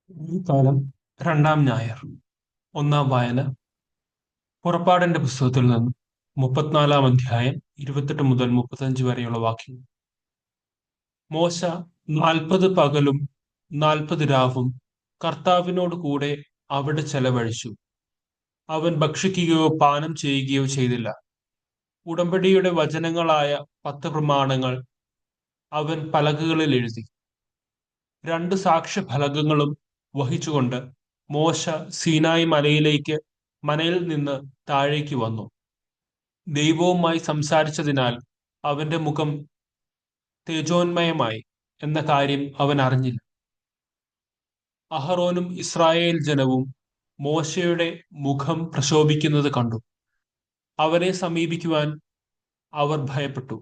ഈ കാലം രണ്ടാം ഞായർ. ഒന്നാം വായന പുറപ്പാടിന്റെ പുസ്തകത്തിൽ നിന്നും 34-ാം അധ്യായം 28 മുതൽ 35 വരെയുള്ള വാക്യങ്ങൾ. മോശ 40 പകലും 40 രാവും കർത്താവിനോട് കൂടെ അവിടെ ചെലവഴിച്ചു. അവൻ ഭക്ഷിക്കുകയോ പാനം ചെയ്യുകയോ ചെയ്തില്ല. ഉടമ്പടിയുടെ വചനങ്ങളായ 10 പ്രമാണങ്ങൾ അവൻ പലകകളിൽ എഴുതി. 2 സാക്ഷ്യഫലകങ്ങളും വഹിച്ചുകൊണ്ട് മോശ സീനായി മലയിലേക്ക് മനയിൽ നിന്ന് താഴേക്ക് വന്നു. ദൈവവുമായി സംസാരിച്ചതിനാൽ അവന്റെ മുഖം തേജോന്മയമായി എന്ന കാര്യം അവൻ അറിഞ്ഞില്ല. അഹറോനും ഇസ്രായേൽ ജനവും മോശയുടെ മുഖം പ്രശോഭിക്കുന്നത് കണ്ടു. അവരെ സമീപിക്കുവാൻ അവർ ഭയപ്പെട്ടു.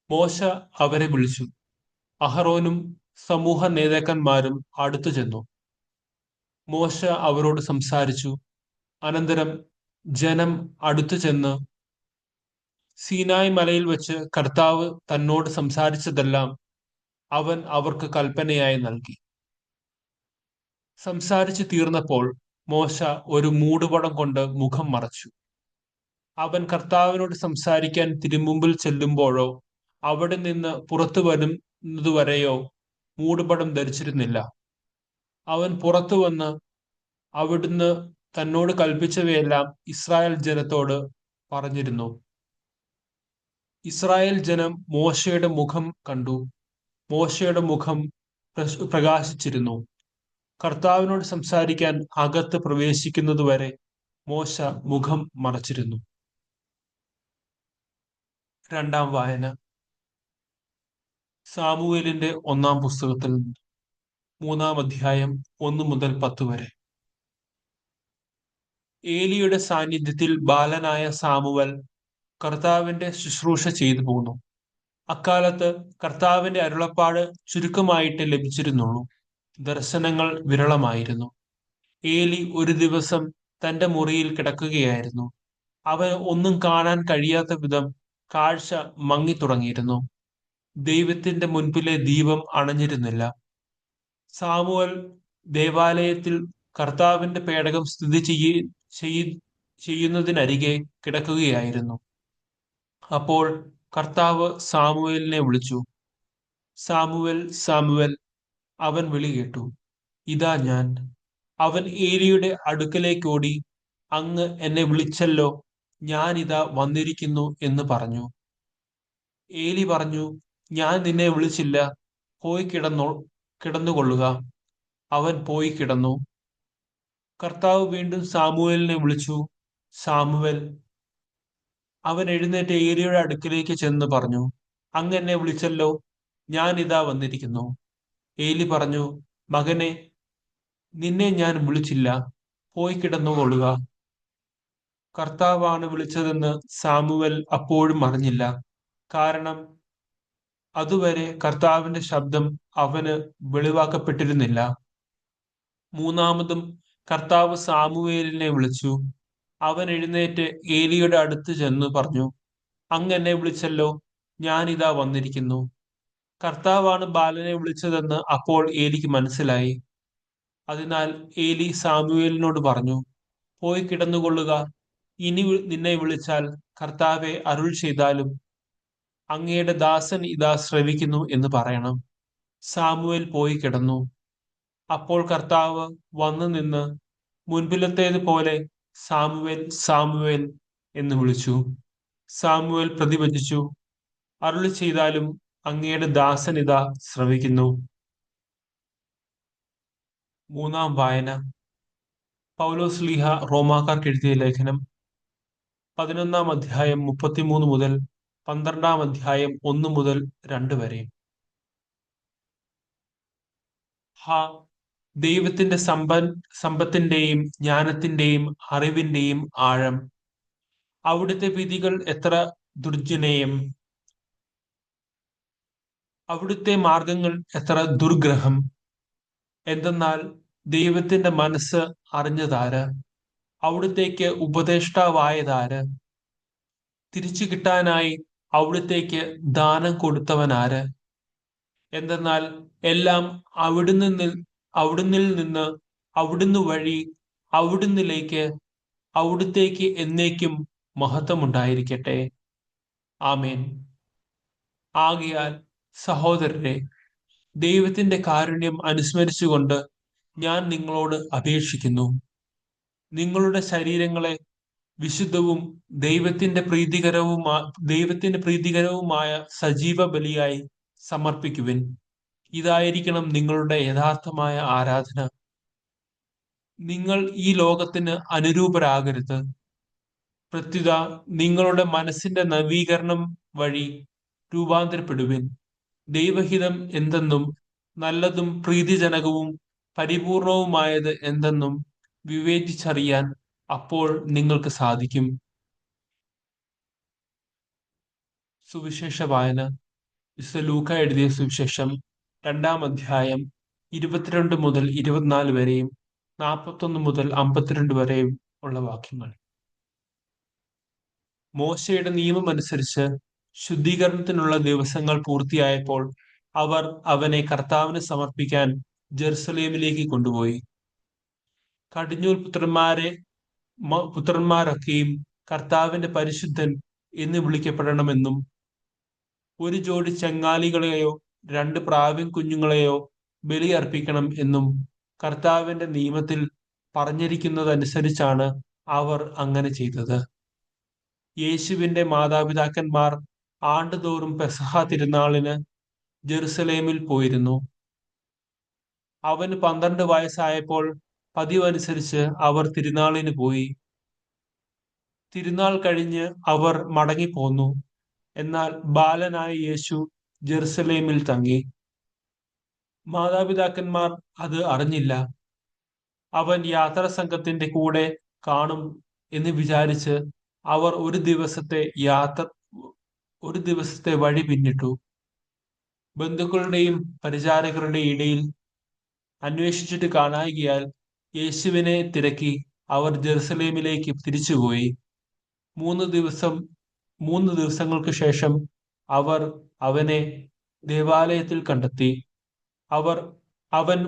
മോശ അവരെ വിളിച്ചു. അഹറോനും സമൂഹ നേതാക്കന്മാരും അടുത്തു ചെന്നു. മോശ അവരോട് സംസാരിച്ചു. അനന്തരം ജനം അടുത്തു ചെന്ന് സീനായ് മലയിൽ വെച്ച് കർത്താവ് തന്നോട് സംസാരിച്ചതെല്ലാം അവൻ അവർക്ക് കൽപ്പനയായി നൽകി. സംസാരിച്ചു തീർന്നപ്പോൾ മോശ ഒരു മൂടുപടം കൊണ്ട് മുഖം മറച്ചു. അവൻ കർത്താവിനോട് സംസാരിക്കാൻ തിരുമുമ്പിൽ ചെല്ലുമ്പോഴോ അവിടെ നിന്ന് പുറത്തു വരുന്നതുവരെയോ മൂടുപടം ധരിച്ചിരുന്നില്ല. അവൻ പുറത്തു വന്ന് അവിടുന്ന് തന്നോട് കൽപ്പിച്ചവയെല്ലാം ഇസ്രായേൽ ജനത്തോട് പറഞ്ഞിരുന്നു. ഇസ്രായേൽ ജനം മോശയുടെ മുഖം കണ്ടു. മോശയുടെ മുഖം പ്രകാശിച്ചിരുന്നു. കർത്താവിനോട് സംസാരിക്കാൻ അകത്ത് പ്രവേശിക്കുന്നതുവരെ മോശ മുഖം മറച്ചിരുന്നു. രണ്ടാം വായന സാമുവേലിന്റെ ഒന്നാം പുസ്തകത്തിൽ 3-ാം അധ്യായം 1 മുതൽ 10 വരെ. ഏലിയുടെ സാന്നിധ്യത്തിൽ ബാലനായ സാമുവൽ കർത്താവിന്റെ ശുശ്രൂഷ ചെയ്തു പോന്നു. അക്കാലത്ത് കർത്താവിന്റെ അരുളപ്പാട് ചുരുക്കമായിട്ട് ലഭിച്ചിരുന്നുള്ളൂ. ദർശനങ്ങൾ വിരളമായിരുന്നു. ഏലി ഒരു ദിവസം തന്റെ മുറിയിൽ കിടക്കുകയായിരുന്നു. അവന് ഒന്നും കാണാൻ കഴിയാത്ത വിധം കാഴ്ച മങ്ങിത്തുടങ്ങിയിരുന്നു. ദൈവത്തിന്റെ മുൻപിലെ ദീപം അണഞ്ഞിരുന്നില്ല. സാമുവൽ ദേവാലയത്തിൽ കർത്താവിന്റെ പേടകം സ്ഥിതി ചെയ്യുന്നതിനരികെ കിടക്കുകയായിരുന്നു. അപ്പോൾ കർത്താവ് സാമുവേലിനെ വിളിച്ചു. Samuel, Samuel. അവൻ വിളി കേട്ടു. ഇതാ ഞാൻ. അവൻ ഏലിയുടെ അടുക്കലേക്കോടി, അങ്ങ് എന്നെ വിളിച്ചല്ലോ, ഞാനിതാ വന്നിരിക്കുന്നു എന്ന് പറഞ്ഞു. ഏലി പറഞ്ഞു, ഞാൻ നിന്നെ വിളിച്ചില്ല, പോയി കിടന്നുകൊള്ളുക. അവൻ പോയി കിടന്നു. കർത്താവ് വീണ്ടും സാമുവേലിനെ വിളിച്ചു. സാമുവൽ. അവൻ എഴുന്നേറ്റ് ഏലിയുടെ അടുക്കലേക്ക് ചെന്ന് പറഞ്ഞു, അങ്ങ് എന്നെ വിളിച്ചല്ലോ, ഞാൻ ഇതാ വന്നിരിക്കുന്നു. ഏലി പറഞ്ഞു, മകനെ, നിന്നെ ഞാൻ വിളിച്ചില്ല, പോയി കിടന്നുകൊള്ളുക. കർത്താവാണ് വിളിച്ചതെന്ന് സാമുവൽ അപ്പോഴും അറിഞ്ഞില്ല. കാരണം അതുവരെ കർത്താവിന്റെ ശബ്ദം അവന് വെളിവാക്കപ്പെട്ടിരുന്നില്ല. മൂന്നാമതും കർത്താവ് സാമുവേലിനെ വിളിച്ചു. അവൻ എഴുന്നേറ്റ് ഏലിയുടെ അടുത്ത് ചെന്ന് പറഞ്ഞു, അങ്ങ് എന്നെ വിളിച്ചല്ലോ, ഞാൻ ഇതാ വന്നിരിക്കുന്നു. കർത്താവാണ് ബാലനെ വിളിച്ചതെന്ന് അപ്പോൾ ഏലിക്ക് മനസ്സിലായി. അതിനാൽ ഏലി സാമുവേലിനോട് പറഞ്ഞു, പോയി കിടന്നുകൊള്ളുക. ഇനി നിന്നെ വിളിച്ചാൽ കർത്താവെ അരുൾ ചെയ്താലും, അങ്ങയുടെ ദാസൻ ഇതാ ശ്രവിക്കുന്നു എന്ന് പറയണം. സാമുവേൽ പോയി കിടന്നു. അപ്പോൾ കർത്താവ് വന്നു നിന്ന് മുൻപിലത്തേതുപോലെ സാമുവേൽ, സാമുവേൽ എന്ന് വിളിച്ചു. സാമുവേൽ പ്രതിവചിച്ചു, അരുളി ചെയ്താലും, അങ്ങയുടെ ദാസൻ ഇതാ ശ്രവിക്കുന്നു. മൂന്നാം വായന പൗലോസ് ലീഹ റോമാക്കാർക്ക് എഴുതിയ ലേഖനം 11-ാം അധ്യായം 33 മുതൽ 12-ാം അധ്യായം 1 മുതൽ 2 വരെ. ഹാ, ദൈവത്തിന്റെ സമ്പത്തിന്റെയും ജ്ഞാനത്തിന്റെയും അറിവിന്റെയും ആഴം! അവിടുത്തെ വിധികൾ എത്ര ദുർജനേയം! അവിടുത്തെ മാർഗങ്ങൾ എത്ര ദുർഗ്രഹം! എന്തെന്നാൽ ദൈവത്തിന്റെ മനസ്സ് അറിഞ്ഞതാര്? അവിടുത്തേക്ക് ഉപദേഷ്ടാവായതാര്? തിരിച്ചു കിട്ടാനായി അവിടുത്തേക്ക് ദാനം കൊടുത്തവനാര്? എന്തെന്നാൽ എല്ലാം അവിടുന്നിൽ നിന്ന്, അവിടുന്ന് വഴി, അവിടുന്നിലേക്ക്, അവിടുത്തേക്ക് എന്നേക്കും മഹത്വമുണ്ടായിരിക്കട്ടെ. ആമേൻ. ആകയാൽ സഹോദരരെ, ദൈവത്തിന്റെ കാരുണ്യം അനുസ്മരിച്ചുകൊണ്ട് ഞാൻ നിങ്ങളോട് അപേക്ഷിക്കുന്നു, നിങ്ങളുടെ ശരീരങ്ങളെ വിശുദ്ധവും ദൈവത്തിന് പ്രീതികരവുമായ സജീവ ബലിയായി സമർപ്പിക്കുവിൻ. ഇതായിരിക്കണം നിങ്ങളുടെ യഥാർത്ഥമായ ആരാധന. നിങ്ങൾ ഈ ലോകത്തിന് അനുരൂപരാകരുത്. പ്രത്യുത നിങ്ങളുടെ മനസ്സിന്റെ നവീകരണം വഴി രൂപാന്തരപ്പെടുവിൻ. ദൈവഹിതം എന്തെന്നും നല്ലതും പ്രീതിജനകവും പരിപൂർണവുമായത് എന്തെന്നും വിവേചിച്ചറിയാൻ അപ്പോൾ നിങ്ങൾക്ക് സാധിക്കും. സുവിശേഷ വായന. വിശുദ്ധ ലൂക്ക എഴുതിയ സുവിശേഷം 2-ാം അധ്യായം 22 മുതൽ 24 വരെയും 41 മുതൽ 52 വരെയും ഉള്ള വാക്യങ്ങൾ. മോശയുടെ നിയമം അനുസരിച്ച് ശുദ്ധീകരണത്തിനുള്ള ദിവസങ്ങൾ പൂർത്തിയായപ്പോൾ അവർ അവനെ കർത്താവിന് സമർപ്പിക്കാൻ ജെറുസലേമിലേക്ക് കൊണ്ടുപോയി. കടിഞ്ഞൂൽ പുത്രന്മാരൊക്കെയും കർത്താവിന്റെ പരിശുദ്ധൻ എന്ന് വിളിക്കപ്പെടണമെന്നും ഒരു ജോഡി ചങ്ങാലികളെയോ 2 പ്രാവിൻ കുഞ്ഞുങ്ങളെയോ ബലിയർപ്പിക്കണം എന്നും കർത്താവിന്റെ നിയമത്തിൽ പറഞ്ഞിരിക്കുന്നതനുസരിച്ചാണ് അവർ അങ്ങനെ ചെയ്തത്. യേശുവിന്റെ മാതാപിതാക്കന്മാർ ആണ്ടുതോറും പെസഹ തിരുനാളിന് ജെറുസലേമിൽ പോയിരുന്നു. അവന് 12 വയസ്സായപ്പോൾ പതിവനുസരിച്ച് അവർ തിരുനാളിന് പോയി. തിരുനാൾ കഴിഞ്ഞ് അവർ മടങ്ങിപ്പോന്നു. എന്നാൽ ബാലനായ യേശു ജെറുസലേമിൽ തങ്ങി. മാതാപിതാക്കന്മാർ അത് അറിഞ്ഞില്ല. അവൻ യാത്രാസംഘത്തിന്റെ കൂടെ കാണും എന്ന് വിചാരിച്ച് അവർ ഒരു ദിവസത്തെ വഴി പിന്നിട്ടു. ബന്ധുക്കളുടെയും പരിചാരകരുടെയും ഇടയിൽ അന്വേഷിച്ചിട്ട് കാണായികയാൽ യേശുവിനെ തിരക്കി അവർ ജെറുസലേമിലേക്ക് തിരിച്ചുപോയി. 3 ദിവസങ്ങൾക്ക് ശേഷം അവർ അവനെ ദേവാലയത്തിൽ കണ്ടെത്തി. അവൻ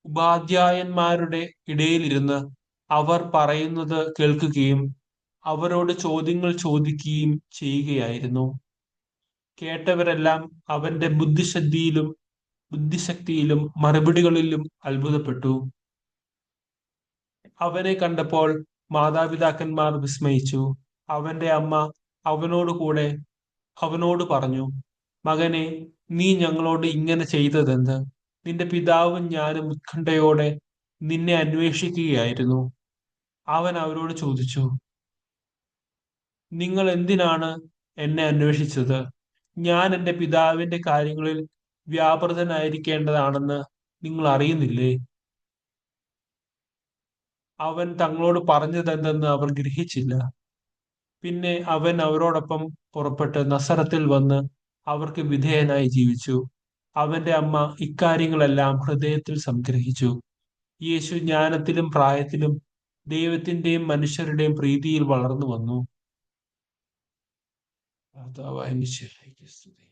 ഉപാധ്യായന്മാരുടെ ഇടയിലിരുന്ന് അവർ പറയുന്നത് കേൾക്കുകയും അവരോട് ചോദ്യങ്ങൾ ചോദിക്കുകയും ചെയ്യുകയായിരുന്നു. കേട്ടവരെല്ലാം അവന്റെ ബുദ്ധിശക്തിയിലും മറുപടികളിലും അത്ഭുതപ്പെട്ടു. അവനെ കണ്ടപ്പോൾ മാതാപിതാക്കന്മാർ വിസ്മയിച്ചു. അവന്റെ അമ്മ അവനോട് പറഞ്ഞു, മകനെ, നീ ഞങ്ങളോട് ഇങ്ങനെ ചെയ്തതെന്ത്? നിന്റെ പിതാവും ഞാനും ഉത്കണ്ഠയോടെ നിന്നെ അന്വേഷിക്കുകയായിരുന്നു. അവൻ അവരോട് ചോദിച്ചു, നിങ്ങൾ എന്തിനാണ് എന്നെ അന്വേഷിച്ചത്? ഞാൻ എൻ്റെ പിതാവിന്റെ കാര്യങ്ങളിൽ വ്യാപൃതനായിരിക്കേണ്ടതാണെന്ന് നിങ്ങൾ അറിയുന്നില്ലേ? അവൻ തങ്ങളോട് പറഞ്ഞതെന്തെന്ന് അവർ ഗ്രഹിച്ചില്ല. പിന്നെ അവൻ അവരോടൊപ്പം പുറപ്പെട്ട് നസറത്തിൽ വന്ന് അവർക്ക് വിധേയനായി ജീവിച്ചു. അവന്റെ അമ്മ ഇക്കാര്യങ്ങളെല്ലാം ഹൃദയത്തിൽ സംഗ്രഹിച്ചു. യേശു ജ്ഞാനത്തിലും പ്രായത്തിലും ദൈവത്തിന്റെയും മനുഷ്യരുടെയും പ്രീതിയിൽ വളർന്നു വന്നു. കർത്താവായ മിശിഹായ്ക്ക് സ്തുതി.